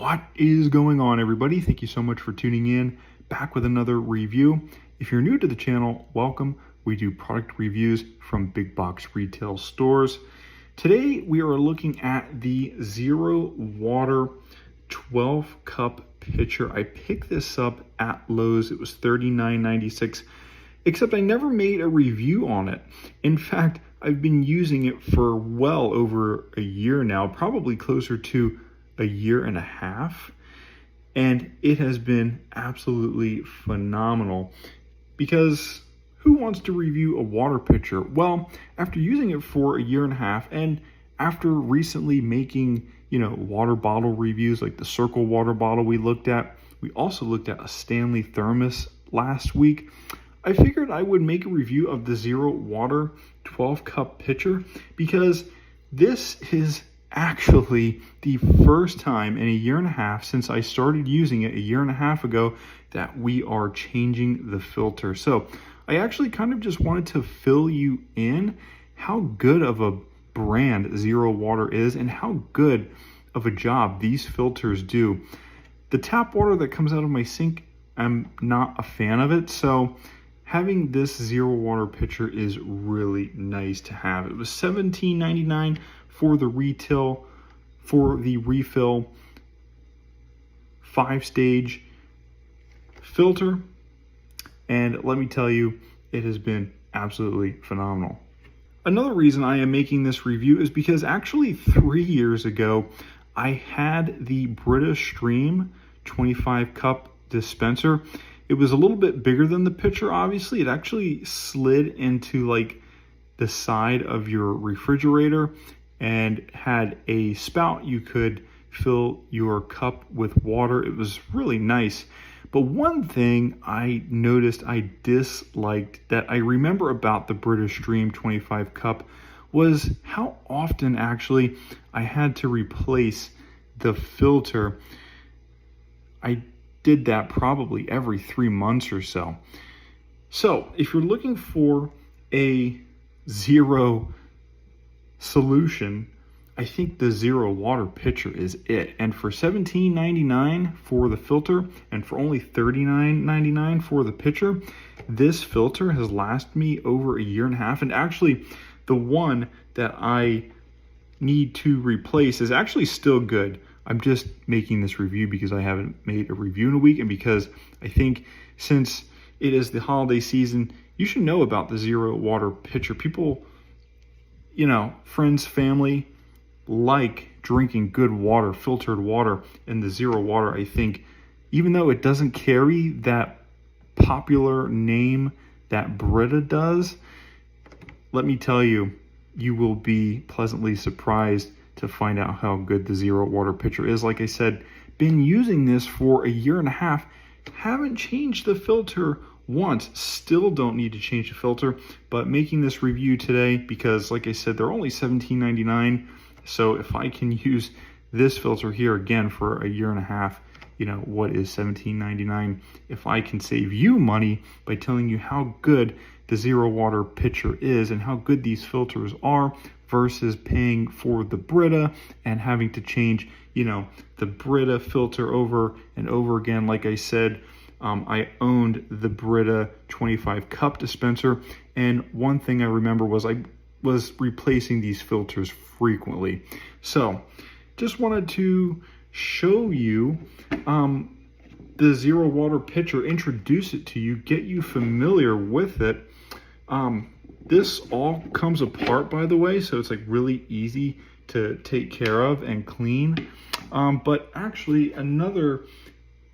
What is going on, everybody? Thank you so much for tuning in, back with another review. If you're new to the channel, welcome. We do product reviews from big box retail stores. Today we are looking at the Zero Water 12 cup pitcher. I picked this up at Lowe's. It was $39.96, except I never made a review on it. In fact, I've been using it for well over a year now, probably closer to a year and a half, and it has been absolutely phenomenal. Because who wants to review a water pitcher? Well, after using it for a year and a half, and after recently making water bottle reviews like the Circle water bottle we looked at, we also looked at a Stanley thermos last week. I figured I would make a review of the Zero Water 12 cup pitcher because this is actually the first time in a year and a half since I started using it a year and a half ago that we are changing the filter. So I actually kind of just wanted to fill you in how good of a brand Zero Water is and how good of a job these filters do. The tap water that comes out of my sink, I'm not a fan of it, so having this Zero Water pitcher is really nice to have. It was $17.99 for the retail, for the refill 5-stage filter, and let me tell you, it has been absolutely phenomenal. Another reason I am making this review is because actually 3 years ago I had the Brita Stream 25 cup dispenser. It was a little bit bigger than the pitcher, obviously. It actually slid into like the side of your refrigerator and had a spout you could fill your cup with water. It was really nice. But one thing I noticed I disliked that I remember about the British Stream 25 cup was how often actually I had to replace the filter. I did that probably every 3 months or so. So if you're looking for a zero solution, I think the Zero Water pitcher is it. And for $17.99 for the filter and for only $39.99 for the pitcher, this filter has lasted me over a year and a half. And actually the one that I need to replace is actually still good. I'm just making this review because I haven't made a review in a week, and because I think since it is the holiday season, you should know about the Zero Water pitcher. People, friends, family, like drinking good water, filtered water, and the Zero Water, I think, even though it doesn't carry that popular name that Brita does, let me tell you, you will be pleasantly surprised to find out how good the Zero Water pitcher is. Like I said, been using this for a year and a half, haven't changed the filter once, still don't need to change the filter, but making this review today because, like I said, they're only $17.99. So if I can use this filter here again for a year and a half, what is $17.99? If I can save you money by telling you how good the Zero Water pitcher is and how good these filters are versus paying for the Brita and having to change, the Brita filter over and over again. Like I said, I owned the Brita 25 cup dispenser, and one thing I remember was I was replacing these filters frequently. So just wanted to show you the Zero Water pitcher, introduce it to you, get you familiar with it. This all comes apart, by the way, so it's like really easy to take care of and clean. But actually another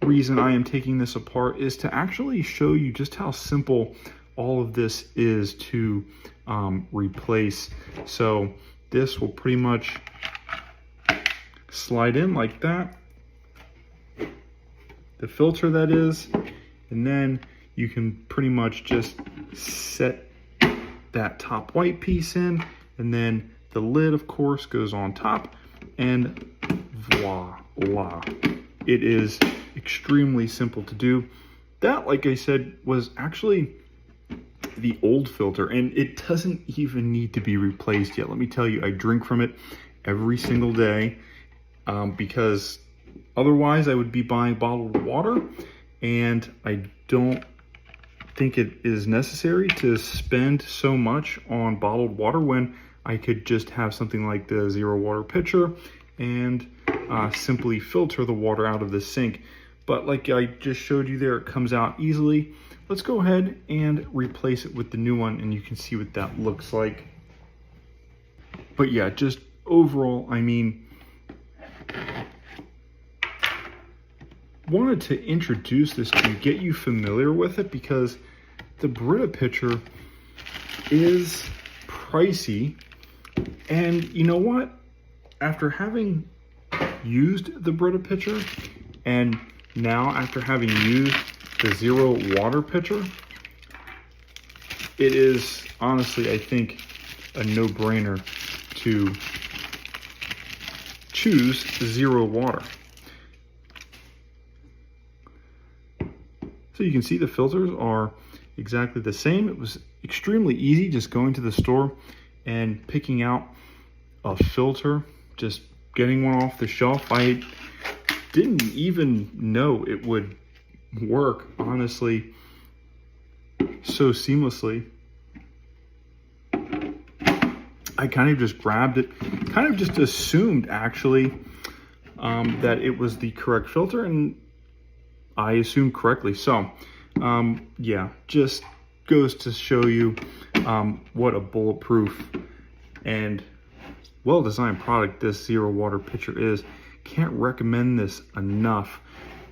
reason I am taking this apart is to actually show you just how simple all of this is to replace. So this will pretty much slide in like that, the filter that is, and then you can pretty much just set that top white piece in, and then the lid of course goes on top, and voila, it is extremely simple to do. That, like I said, was actually the old filter, and it doesn't even need to be replaced yet. Let me tell you, I drink from it every single day because Otherwise, I would be buying bottled water, and I don't think it is necessary to spend so much on bottled water when I could just have something like the zero water pitcher and simply filter the water out of the sink. But like I just showed you there, it comes out easily. Let's go ahead and replace it with the new one, and you can see what that looks like. But yeah, just overall, I mean, wanted to introduce this to you, get you familiar with it, because the Brita pitcher is pricey. And you know what? After having used the Brita pitcher, and now after having used the zero water pitcher, it is honestly, I think, a no-brainer to choose zero water. So you can see the filters are exactly the same. It was extremely easy just going to the store and picking out a filter, just getting one off the shelf. I didn't even know it would work, honestly, so seamlessly. I kind of just grabbed it, kind of just assumed actually that it was the correct filter, and I assumed correctly. So yeah, just goes to show you what a bulletproof and well-designed product this zero water pitcher is. Can't recommend this enough.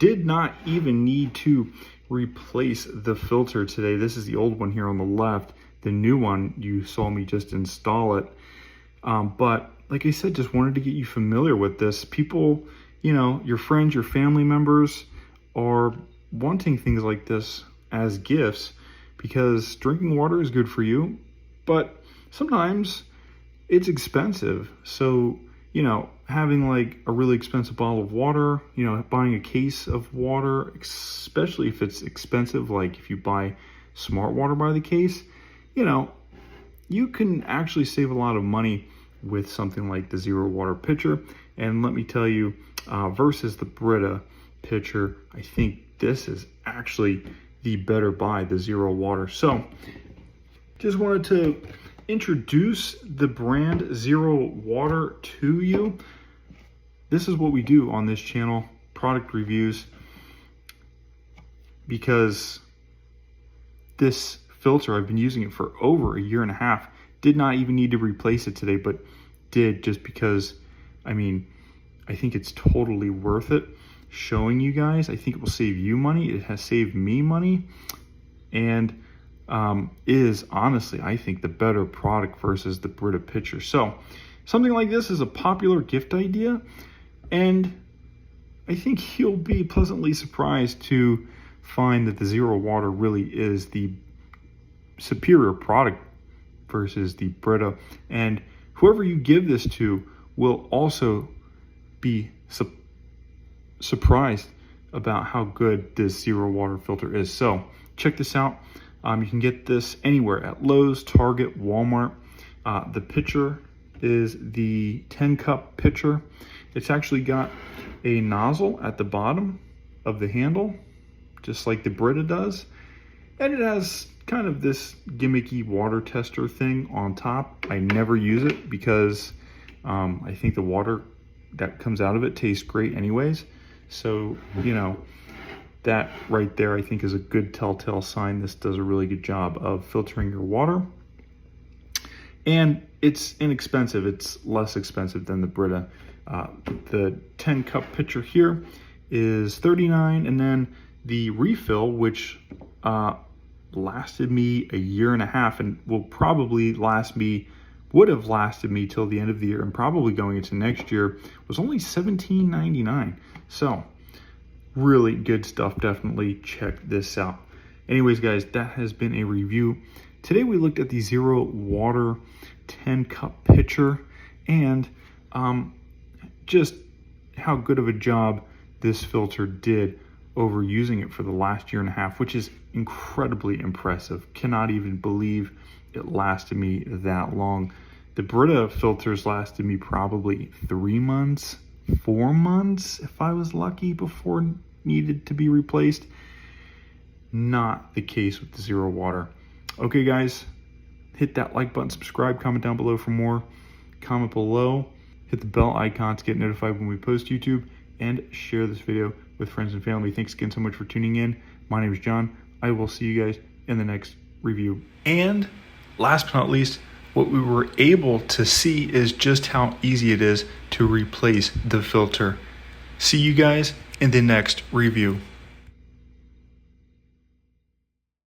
Did not even need to replace the filter today. This is the old one here on the left. The new one, you saw me just install it. But like I said, just wanted to get you familiar with this. People, you know, your friends, your family members are wanting things like this as gifts, because drinking water is good for you, but sometimes it's expensive. So, you know, having like a really expensive bottle of water, you know, buying a case of water, especially if it's expensive, like if you buy Smart Water by the case, you know, you can actually save a lot of money with something like the zero water pitcher. And let me tell you, versus the Brita pitcher, I think this is actually the better buy, the zero water. So just wanted to introduce the brand Zero Water to you. This is what we do on this channel, product reviews, because this filter, I've been using it for over a year and a half. Did not even need to replace it today, but did just because, I mean, I think it's totally worth it showing you guys. I think it will save you money. It has saved me money, and is honestly, I think, the better product versus the Brita pitcher. So something like this is a popular gift idea, and I think you'll be pleasantly surprised to find that the zero water really is the superior product versus the Brita. And whoever you give this to will also be surprised about how good this zero water filter is. So check this out. You can get this anywhere at Lowe's, Target, Walmart. The pitcher is the 10-cup pitcher. It's actually got a nozzle at the bottom of the handle, just like the Brita does. And it has kind of this gimmicky water tester thing on top. I never use it because I think the water that comes out of it tastes great anyways. So, you know, that right there, I think, is a good telltale sign this does a really good job of filtering your water. And it's inexpensive. It's less expensive than the Brita. The 10-cup pitcher here is $39, and then the refill, which lasted me a year and a half and will probably would have lasted me till the end of the year and probably going into next year, was only $17.99. So really good stuff. Definitely check this out. Anyways, guys, that has been a review. Today we looked at the zero water 10-cup pitcher, and just how good of a job this filter did over using it for the last year and a half, which is incredibly impressive. Cannot even believe it lasted me that long. The Brita filters lasted me probably 3 months, 4 months if I was lucky before it needed to be replaced. Not the case with the zero water. Okay guys, hit that like button, subscribe, comment down below for more. Comment below, hit the bell icon to get notified when we post YouTube, and share this video with friends and family. Thanks again so much for tuning in. My name is John. I will see you guys in the next review. And last but not least, what we were able to see is just how easy it is to replace the filter. See you guys in the next review.